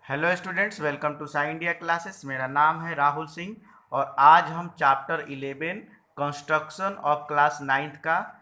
Hello students, welcome to Sai India classes. मेरा नाम है राहुल सिंह और आज हम chapter 11 construction of class 9th का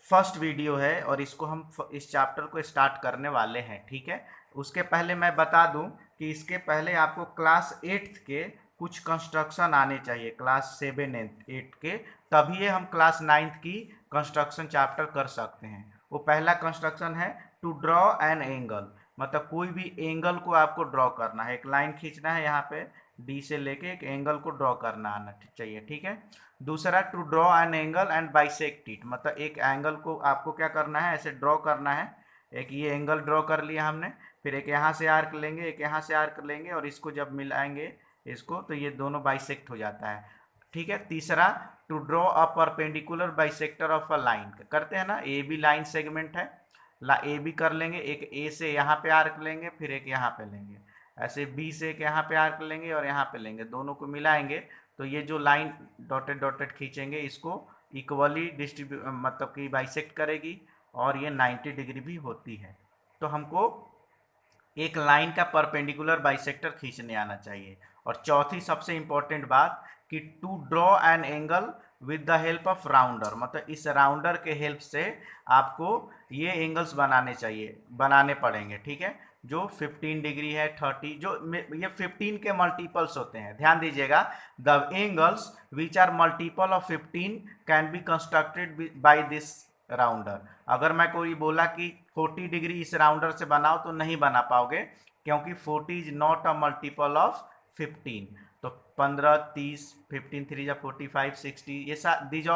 फर्स्ट वीडियो है और इसको हम इस चैप्टर को स्टार्ट करने वाले हैं। ठीक है, उसके पहले मैं बता दूं कि इसके पहले आपको क्लास 8th के कुछ कंस्ट्रक्शन आने चाहिए, क्लास 7 8 के, तभी हम क्लास 9th की कंस्ट्रक्शन चैप्टर कर सकते हैं। वो पहला कंस्ट्रक्शन है टू ड्रॉ एन एंगल, मतलब कोई भी एंगल को आपको ड्रॉ करना है, एक लाइन खींचना है यहाँ पे डी से लेके एक एंगल को ड्रॉ करना आना चाहिए। ठीक है, दूसरा to draw an angle and bisect it, मतलब एक एंगल को आपको क्या करना है, ऐसे ड्रॉ करना है। एक ये एंगल ड्रॉ कर लिया हमने, फिर एक यहाँ से आर्क लेंगे, एक यहाँ से आर्क लेंगे और इसको जब मिलाएंगे इसको तो ये दोनों बाइसेक्ट हो जाता है। ठीक है, तीसरा to draw a perpendicular bisector of a line, करते हैं ना, ए बी लाइन सेगमेंट है, ए बी कर लेंगे, एक ए से यहाँ पे आर्क लेंगे, फिर एक यहाँ पे लेंगे, ऐसे बी से एक यहाँ पे आर्क लेंगे और यहाँ पे लेंगे, दोनों को मिलाएंगे तो ये जो लाइन डॉटेड डॉटेड खींचेंगे इसको इक्वली डिस्ट्रीब्यूट मतलब कि बाइसेक्ट करेगी और ये 90 डिग्री भी होती है। तो हमको एक लाइन का परपेंडिकुलर बाइसेक्टर खींचने आना चाहिए। और चौथी सबसे इंपॉर्टेंट बात कि to draw an angle with the help of rounder, मतलब इस राउंडर के हेल्प से आपको ये एंगल्स बनाने पड़ेंगे। ठीक है, जो 15 डिग्री है, 30, जो ये 15 के मल्टीपल्स होते हैं, ध्यान दीजिएगा। The angles which are multiple of 15 can be constructed by this rounder. अगर मैं कोई बोला कि 40 डिग्री इस राउंडर से बनाओ तो नहीं बना पाओगे, क्योंकि 40 is not a multiple of 15। तो 15, 30, 15 3 जा 45, 60, ये these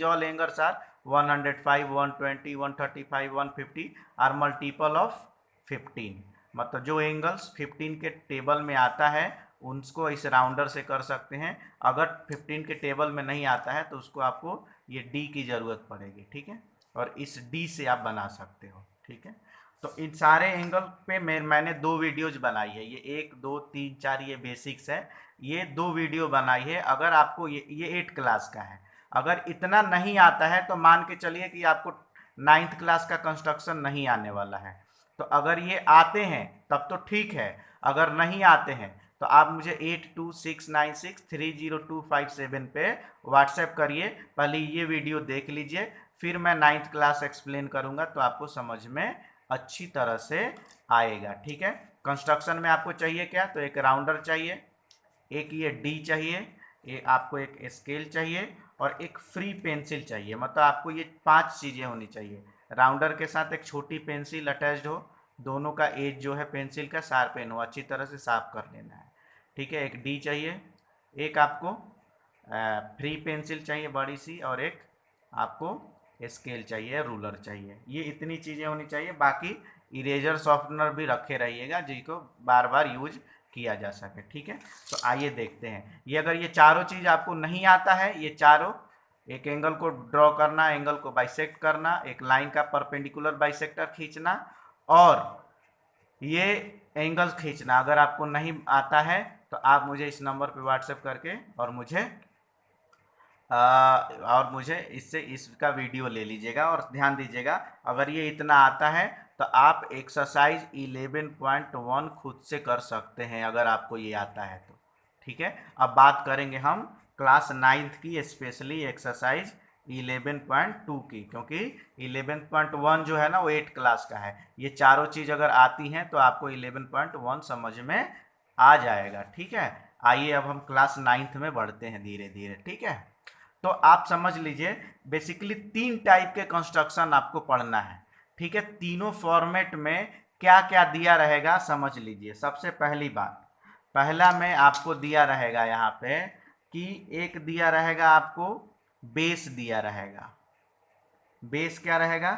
all angles are 105, 120, 135, 150 are multiple of 15। मतलब जो एंगल्स 15 के टेबल में आता है उनको इस राउंडर से कर सकते हैं। अगर 15 के टेबल में नहीं आता है तो उसको आपको ये डी की ज़रूरत पड़ेगी। ठीक है, और इस डी से आप बना सकते हो। ठीक है, तो इन सारे एंगल पे मैंने 2 वीडियोज बनाई है, ये 1 2 3 4 ये बेसिक्स है, ये 2 वीडियो बनाई है। अगर आपको ये 8 क्लास का है, अगर इतना नहीं आता है तो मान के चलिए कि आपको 9th क्लास का कंस्ट्रक्शन नहीं आने वाला है। तो अगर ये आते हैं तब तो ठीक है, अगर नहीं आते हैं तो आप मुझे 8269630257 पे व्हाट्सएप करिए। पहले ये वीडियो देख लीजिए, फिर मैं 9th क्लास एक्सप्लेन करूंगा तो आपको समझ में अच्छी तरह से आएगा। ठीक है, कंस्ट्रक्शन में आपको चाहिए क्या, तो एक राउंडर चाहिए, एक ये डी चाहिए, ये आपको एक स्केल चाहिए और एक फ्री पेंसिल चाहिए। मतलब आपको ये 5 चीज़ें होनी चाहिए। राउंडर के साथ एक छोटी पेंसिल अटैच्ड हो, दोनों का एज जो है पेंसिल का शार्पेन हो, अच्छी तरह से साफ कर लेना है। ठीक है, एक डी चाहिए, एक आपको फ्री पेंसिल चाहिए बड़ी सी, और एक आपको स्केल चाहिए, रूलर चाहिए। ये इतनी चीज़ें होनी चाहिए। बाकी इरेजर शॉर्पनर भी रखे रहिएगा जिसको बार बार यूज किया जा सके। ठीक है, तो आइए देखते हैं। ये अगर ये चारों चीज़ आपको नहीं आता है, ये चारों, एक एंगल को ड्रॉ करना, एंगल को बाइसेक्ट करना, एक लाइन का परपेंडिकुलर बाइसेक्टर खींचना और ये एंगल खींचना, अगर आपको नहीं आता है तो आप मुझे इस नंबर पे व्हाट्सएप करके और मुझे इससे इसका वीडियो ले लीजिएगा। और ध्यान दीजिएगा, अगर ये इतना आता है तो आप एक्सरसाइज 11.1 खुद से कर सकते हैं, अगर आपको ये आता है तो। ठीक है, अब बात करेंगे हम क्लास 9th की, स्पेशली एक्सरसाइज 11.2 की, क्योंकि 11.1 जो है ना वो 8 क्लास का है। ये चारों चीज़ अगर आती हैं तो आपको 11.1 समझ में आ जाएगा। ठीक है, आइए अब हम क्लास 9th में बढ़ते हैं धीरे धीरे। ठीक है, तो आप समझ लीजिए, बेसिकली 3 टाइप के कंस्ट्रक्शन आपको पढ़ना है। ठीक है, तीनों फॉर्मेट में क्या क्या दिया रहेगा समझ लीजिए। सबसे पहली बात, पहला में आपको दिया रहेगा यहाँ पे कि एक दिया रहेगा आपको बेस दिया रहेगा। बेस क्या रहेगा,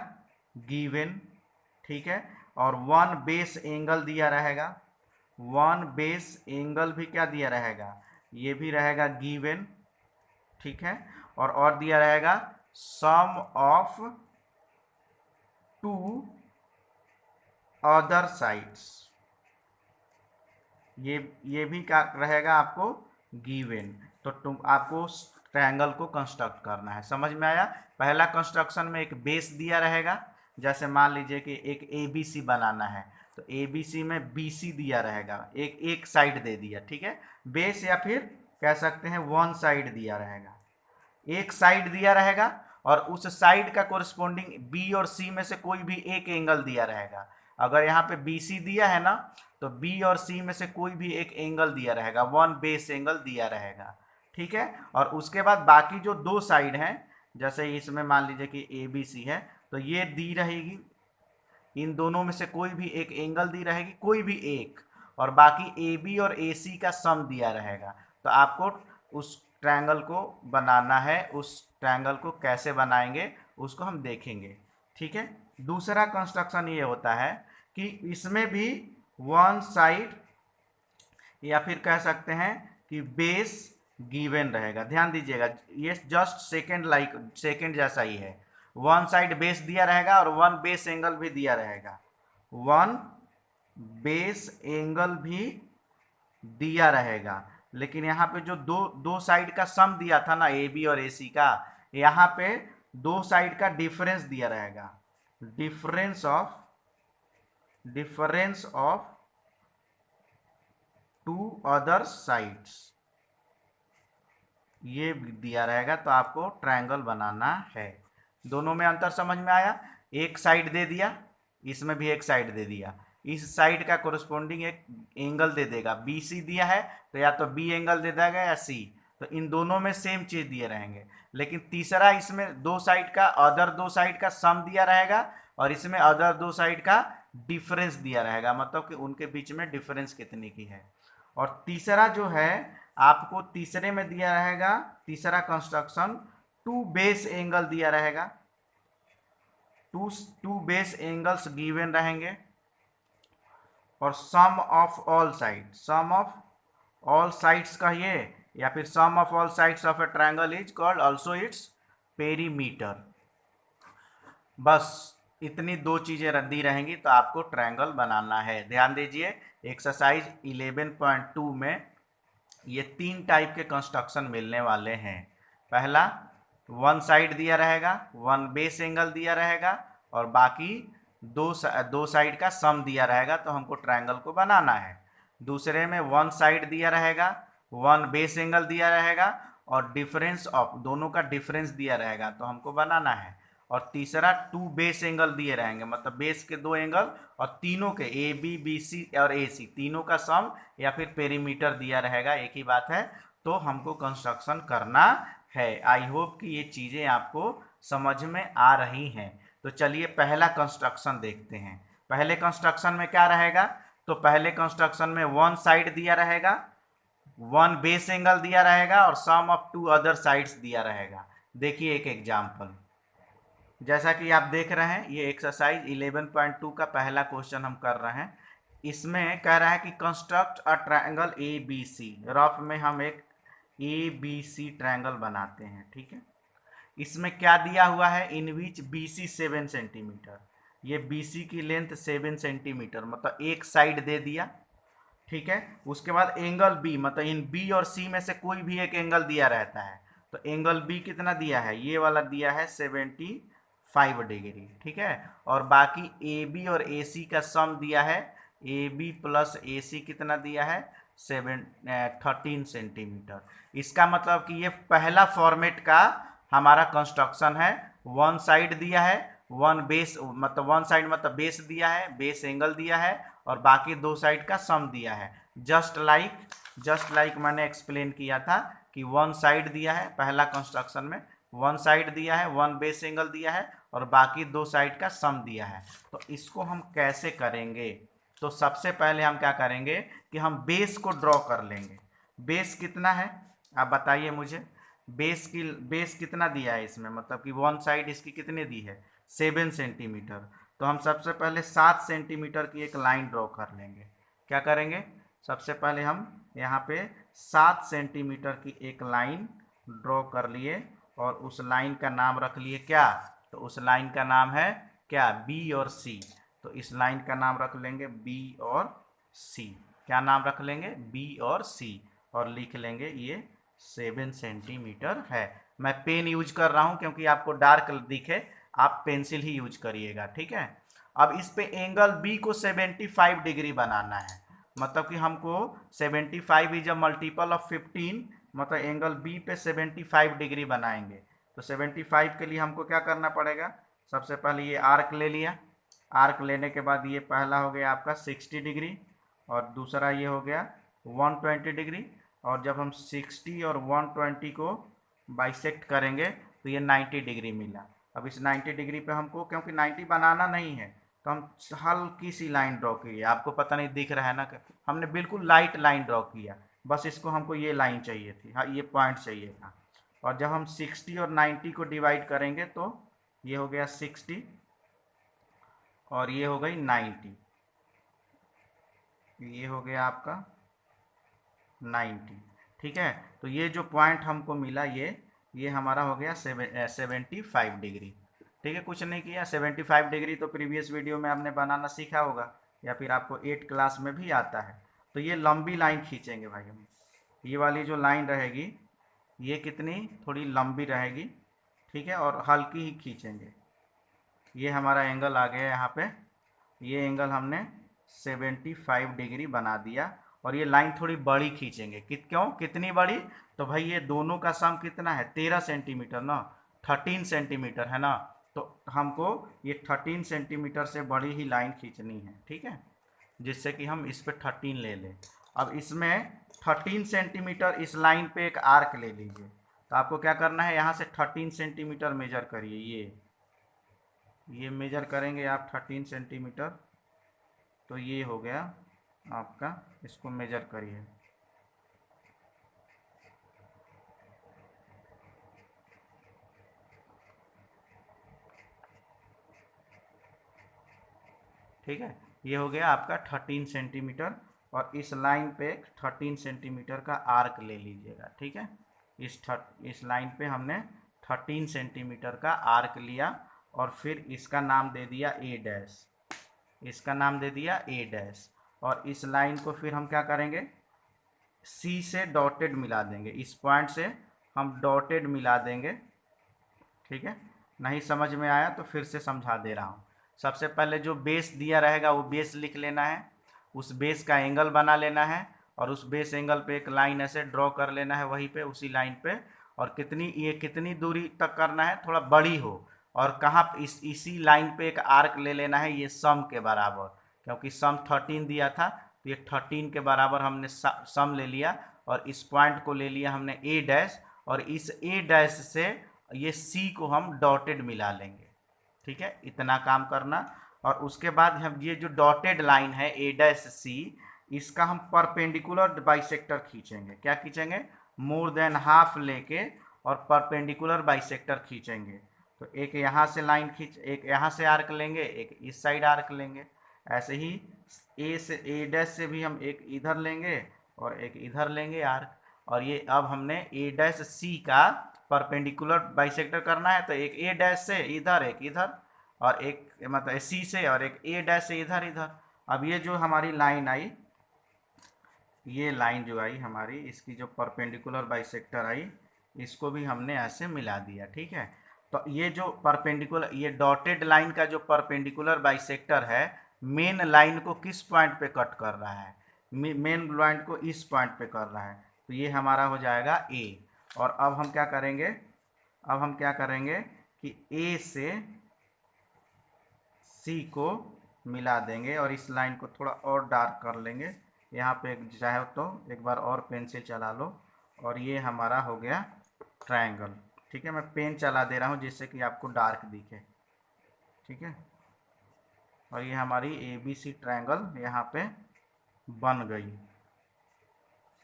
गिवन। ठीक है, और 1 बेस एंगल दिया रहेगा। 1 बेस एंगल भी क्या दिया रहेगा, ये भी रहेगा गिवन। ठीक है, और दिया रहेगा सम ऑफ 2 अदर साइड्स, ये भी क्या रहेगा आपको गिवन। तो तुम आपको ट्रायंगल को कंस्ट्रक्ट करना है। समझ में आया। पहला कंस्ट्रक्शन में एक बेस दिया रहेगा, जैसे मान लीजिए कि एक ABC बनाना है तो ABC में BC दिया रहेगा, एक साइड दे दिया, ठीक है। बेस या फिर कह सकते हैं वन साइड दिया रहेगा, एक साइड दिया रहेगा और उस साइड का कोरिस्पोंडिंग बी और सी में से कोई भी एक एंगल दिया रहेगा। अगर यहाँ पे BC दिया है ना, तो बी और सी में से कोई भी एक एंगल दिया रहेगा, वन बेस एंगल दिया रहेगा, ठीक है। और उसके बाद बाकी जो दो साइड हैं, जैसे इसमें मान लीजिए कि ABC है, तो ये दी रहेगी, इन दोनों में से कोई भी एक एंगल दी रहेगी, कोई भी एक, और बाकी AB और AC का सम दिया रहेगा। तो आपको उस ट्रायंगल को बनाना है। उस ट्रायंगल को कैसे बनाएंगे उसको हम देखेंगे, ठीक है। दूसरा कंस्ट्रक्शन ये होता है कि इसमें भी वन साइड या फिर कह सकते हैं कि बेस गिवन रहेगा। ध्यान दीजिएगा, ये जस्ट सेकेंड जैसा ही है। वन साइड बेस दिया रहेगा और वन बेस एंगल भी दिया रहेगा, वन बेस एंगल भी दिया रहेगा। लेकिन यहाँ पे जो दो साइड का सम दिया था ना, AB और AC का, यहाँ पे दो साइड का डिफरेंस दिया रहेगा, difference of two other sides, ये दिया रहेगा। तो आपको ट्रायंगल बनाना है। दोनों में अंतर समझ में आया? एक साइड दे दिया, इसमें भी एक साइड दे दिया, इस साइड का कोरिस्पोंडिंग एक एंगल दे देगा। BC दिया है तो या तो B एंगल दे देगा या C, तो इन दोनों में सेम चीज दिए रहेंगे। लेकिन तीसरा, इसमें दो साइड का, अदर दो साइड का सम दिया रहेगा और इसमें अदर दो साइड का डिफरेंस दिया रहेगा, मतलब कि उनके बीच में डिफरेंस कितने की है। और तीसरा जो है आपको तीसरे में दिया रहेगा, तीसरा कंस्ट्रक्शन टू बेस एंगल दिया रहेगा, टू बेस एंगल्स गिवन रहेंगे और सम ऑफ ऑल साइड्स कहिए या फिर sum of all sides of a triangle is called also its perimeter. बस इतनी दो चीजें दी रहेंगी तो आपको ट्रायंगल बनाना है। ध्यान दीजिए, एक्सरसाइज 11.2 में ये तीन टाइप के कंस्ट्रक्शन मिलने वाले हैं। पहला, वन साइड दिया रहेगा, वन बेस एंगल दिया रहेगा और बाकी दो साइड का सम दिया रहेगा, तो हमको ट्रायंगल को बनाना है। दूसरे में वन साइड दिया रहेगा, वन बेस एंगल दिया रहेगा और डिफरेंस ऑफ दोनों का डिफरेंस दिया रहेगा, तो हमको बनाना है। और तीसरा, टू बेस एंगल दिए रहेंगे, मतलब बेस के दो एंगल और तीनों के AB BC और AC तीनों का सम या फिर पेरीमीटर दिया रहेगा, एक ही बात है। तो हमको कंस्ट्रक्शन करना है। आई होप कि ये चीज़ें आपको समझ में आ रही हैं। तो चलिए पहला कंस्ट्रक्शन देखते हैं। पहले कंस्ट्रक्शन में क्या रहेगा? तो पहले कंस्ट्रक्शन में वन साइड दिया रहेगा, वन बेस एंगल दिया रहेगा और सम ऑफ टू अदर साइड्स दिया रहेगा। देखिए एक एग्जाम्पल, जैसा कि आप देख रहे हैं, ये एक्सरसाइज 11.2 का पहला क्वेश्चन हम कर रहे हैं। इसमें कह रहा है कि construct a triangle ABC। Rough में हम एक ABC ट्रायंगल बनाते हैं, ठीक है। इसमें क्या दिया हुआ है? इन विच BC 7 सेंटीमीटर, ये BC की लेंथ 7 सेंटीमीटर, मतलब एक साइड दे दिया, ठीक है। उसके बाद एंगल B, मतलब इन B और C में से कोई भी एक एंगल दिया रहता है, तो एंगल B कितना दिया है? ये वाला दिया है 75 डिग्री, ठीक है। और बाकी AB और AC का सम दिया है, AB प्लस AC कितना दिया है? 13 सेंटीमीटर। इसका मतलब कि ये पहला फॉर्मेट का हमारा कंस्ट्रक्शन है। वन साइड दिया है, वन बेस, मतलब वन साइड मतलब बेस दिया है, बेस एंगल दिया है और बाकी दो साइड का सम दिया है। जस्ट लाइक मैंने एक्सप्लेन किया था कि वन साइड दिया है पहला कंस्ट्रक्शन में, वन साइड दिया है, वन बेस एंगल दिया है और बाकी दो साइड का सम दिया है। तो इसको हम कैसे करेंगे? तो सबसे पहले हम क्या करेंगे कि हम बेस को ड्रॉ कर लेंगे। बेस कितना है आप बताइए मुझे? बेस कितना दिया है इसमें, मतलब कि वन साइड इसकी कितने दी है? 7 सेंटीमीटर। तो हम सबसे पहले 7 सेंटीमीटर की एक लाइन ड्रॉ कर लेंगे। क्या करेंगे? सबसे पहले हम यहाँ पे 7 सेंटीमीटर की एक लाइन ड्रॉ कर लिए और उस लाइन का नाम रख लिए क्या? तो उस लाइन का नाम है क्या? B और C। तो इस लाइन का नाम रख लेंगे B और C। क्या नाम रख लेंगे? B और C, और लिख लेंगे ये 7 सेंटीमीटर है। मैं पेन यूज कर रहा हूँ क्योंकि आपको डार्क दिखे, आप पेंसिल ही यूज करिएगा, ठीक है। अब इस पे एंगल बी को 75 डिग्री बनाना है, मतलब कि हमको 75 इज अ मल्टीपल ऑफ 15, मतलब एंगल बी पे 75 डिग्री बनाएंगे। तो 75 के लिए हमको क्या करना पड़ेगा, सबसे पहले ये आर्क ले लिया, आर्क लेने के बाद ये पहला हो गया आपका 60 डिग्री और दूसरा ये हो गया 120 डिग्री, और जब हम 60 और 120 को बाइसेक्ट करेंगे तो ये 90 डिग्री मिला। अब इस 90 डिग्री पे हमको, क्योंकि 90 बनाना नहीं है, तो हम हल्की सी लाइन ड्रॉ की है, आपको पता नहीं दिख रहा है ना, हमने बिल्कुल लाइट लाइन ड्रॉ किया, बस इसको हमको ये लाइन चाहिए थी, हाँ ये पॉइंट चाहिए था। और जब हम 60 और 90 को डिवाइड करेंगे तो ये हो गया 60 और ये हो गई 90, ये हो गया आपका 90, ठीक है। तो ये जो पॉइंट हमको मिला ये हमारा हो गया 75 डिग्री, ठीक है। कुछ नहीं किया, 75 डिग्री तो प्रीवियस वीडियो में आपने बनाना सीखा होगा या फिर आपको 8 क्लास में भी आता है। तो ये लंबी लाइन खींचेंगे भाई हम, ये वाली जो लाइन रहेगी ये कितनी थोड़ी लंबी रहेगी, ठीक है, और हल्की ही खींचेंगे। ये हमारा एंगल आ गया यहाँ पे, ये एंगल हमने 75 डिग्री बना दिया, और ये लाइन थोड़ी बड़ी खींचेंगे। क्यों, कितनी बड़ी, तो भाई ये दोनों का सम कितना है 13 सेंटीमीटर ना, 13 सेंटीमीटर है ना, तो हमको ये 13 सेंटीमीटर से बड़ी ही लाइन खींचनी है, ठीक है, जिससे कि हम इस पे 13 ले लें। अब इसमें 13 सेंटीमीटर इस लाइन पे एक आर्क ले लीजिए, तो आपको क्या करना है, यहाँ से 13 सेंटीमीटर मेजर करिए, ये मेजर करेंगे आप 13 सेंटीमीटर, तो ये हो गया आपका, इसको मेजर करिए, ठीक है, ये हो गया आपका 13 सेंटीमीटर। और इस लाइन पे 13 सेंटीमीटर का आर्क ले लीजिएगा, ठीक है। इस लाइन पे हमने 13 सेंटीमीटर का आर्क लिया और फिर इसका नाम दे दिया ए डैश, इसका नाम दे दिया ए डैश। और इस लाइन को फिर हम क्या करेंगे, सी से डॉटेड मिला देंगे, इस पॉइंट से हम डॉटेड मिला देंगे, ठीक है। नहीं समझ में आया तो फिर से समझा दे रहा हूँ। सबसे पहले जो बेस दिया रहेगा वो बेस लिख लेना है, उस बेस का एंगल बना लेना है, और उस बेस एंगल पे एक लाइन ऐसे ड्रॉ कर लेना है वहीं पे, उसी लाइन पे, और ये कितनी दूरी तक करना है, थोड़ा बड़ी हो, और कहाँ इसी लाइन पे एक आर्क ले लेना है ये सम के बराबर, क्योंकि सम 13 दिया था, तो ये 13 के बराबर हमने सम ले लिया, और इस पॉइंट को ले लिया हमने ए डैश, और इस ए डैश से ये सी को हम डॉटेड मिला लेंगे, ठीक है, इतना काम करना। और उसके बाद हम ये जो डॉटेड लाइन है ए डैश सी, इसका हम परपेंडिकुलर बाइसेक्टर खींचेंगे, क्या खींचेंगे, मोर देन हाफ लेके और परपेंडिकुलर बाइसेक्टर खींचेंगे। तो एक यहाँ से लाइन खींच, एक यहाँ से आर्क लेंगे, एक इस साइड आर्क लेंगे, ऐसे ही ए डैश से भी हम एक इधर लेंगे और एक इधर लेंगे आर्क। और ये अब हमने ए डैश सी का परपेंडिकुलर बाइसेक्टर करना है, तो एक ए डैश से इधर, एक इधर, और एक मतलब सी से, और एक ए डैश से इधर इधर। अब ये जो हमारी लाइन आई, ये लाइन जो आई हमारी, इसकी जो परपेंडिकुलर बाइसेक्टर आई, इसको भी हमने ऐसे मिला दिया, ठीक है। तो ये जो परपेंडिकुलर, ये डॉटेड लाइन का जो परपेंडिकुलर बाइसेक्टर है, मेन लाइन को किस पॉइंट पे कट कर रहा है, मेन लाइन को इस पॉइंट पे कर रहा है, तो ये हमारा हो जाएगा ए। और अब हम क्या करेंगे, अब हम क्या करेंगे कि ए से सी को मिला देंगे, और इस लाइन को थोड़ा और डार्क कर लेंगे, यहाँ पे चाहे तो एक बार और पेंसिल चला लो, और ये हमारा हो गया ट्रायंगल, ठीक है। मैं पेन चला दे रहा हूँ जिससे कि आपको डार्क दिखे, ठीक है। और ये हमारी ए बी सी ट्रायंगल यहाँ पे बन गई,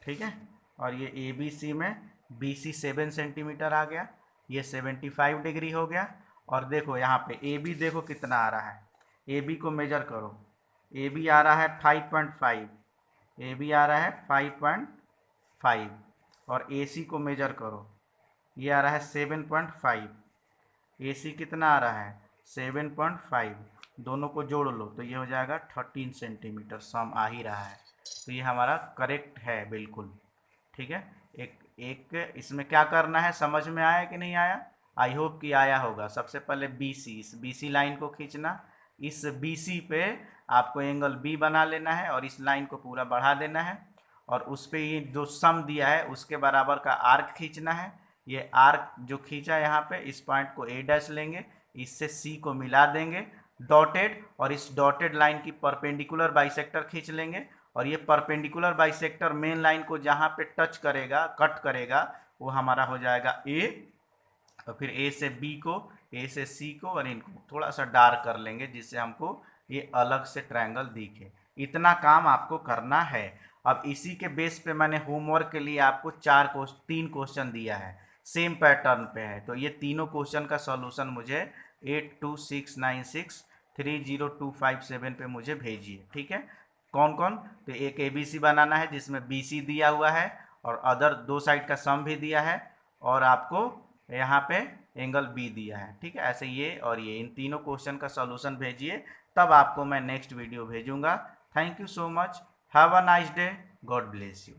ठीक है। और ये ए बी सी में बी सी 7 सेंटीमीटर आ गया, ये 75 डिग्री हो गया। और देखो यहाँ पे ए बी देखो कितना आ रहा है, ए बी को मेजर करो, ए बी आ रहा है 5.5, ए बी आ रहा है 5.5, और ए सी को मेजर करो, ये आ रहा है 7.5, ए सी कितना आ रहा है 7.5, दोनों को जोड़ लो तो ये हो जाएगा 13 सेंटीमीटर, सम आ ही रहा है। तो ये हमारा करेक्ट है बिल्कुल, ठीक है। एक इसमें क्या करना है, समझ में आया कि नहीं आया, आई होप कि आया होगा। सबसे पहले बी सी, इस बी सी लाइन को खींचना, इस BC पे आपको एंगल B बना लेना है और इस लाइन को पूरा बढ़ा देना है और उस पे ये जो सम दिया है उसके बराबर का आर्क खींचना है। ये आर्क जो खींचा यहाँ पे, इस पॉइंट को A' लेंगे, इससे C को मिला देंगे डॉटेड, और इस डॉटेड लाइन की परपेंडिकुलर बाइसेक्टर खींच लेंगे और ये परपेंडिकुलर बाइसेक्टर मेन लाइन को जहाँ पे टच करेगा, कट करेगा, वो हमारा हो जाएगा A। तो फिर A से B को, A से C को, और इनको थोड़ा सा डार्क कर लेंगे जिससे हमको ये अलग से ट्रायंगल दिखे। इतना काम आपको करना है। अब इसी के बेस पे मैंने होमवर्क के लिए आपको 3 क्वेश्चन दिया है, सेम पैटर्न पे है। तो ये तीनों क्वेश्चन का सॉल्यूशन मुझे 8269630257 पे मुझे भेजिए, ठीक है। कौन कौन? तो एक ABC बनाना है जिसमें BC दिया हुआ है और अदर 2 साइड का सम भी दिया है, और आपको यहाँ पे एंगल B दिया है, ठीक है। ऐसे ये और ये, इन तीनों क्वेश्चन का सॉल्यूशन भेजिए, तब आपको मैं नेक्स्ट वीडियो भेजूंगा। Thank you so much, have a nice day, God bless you.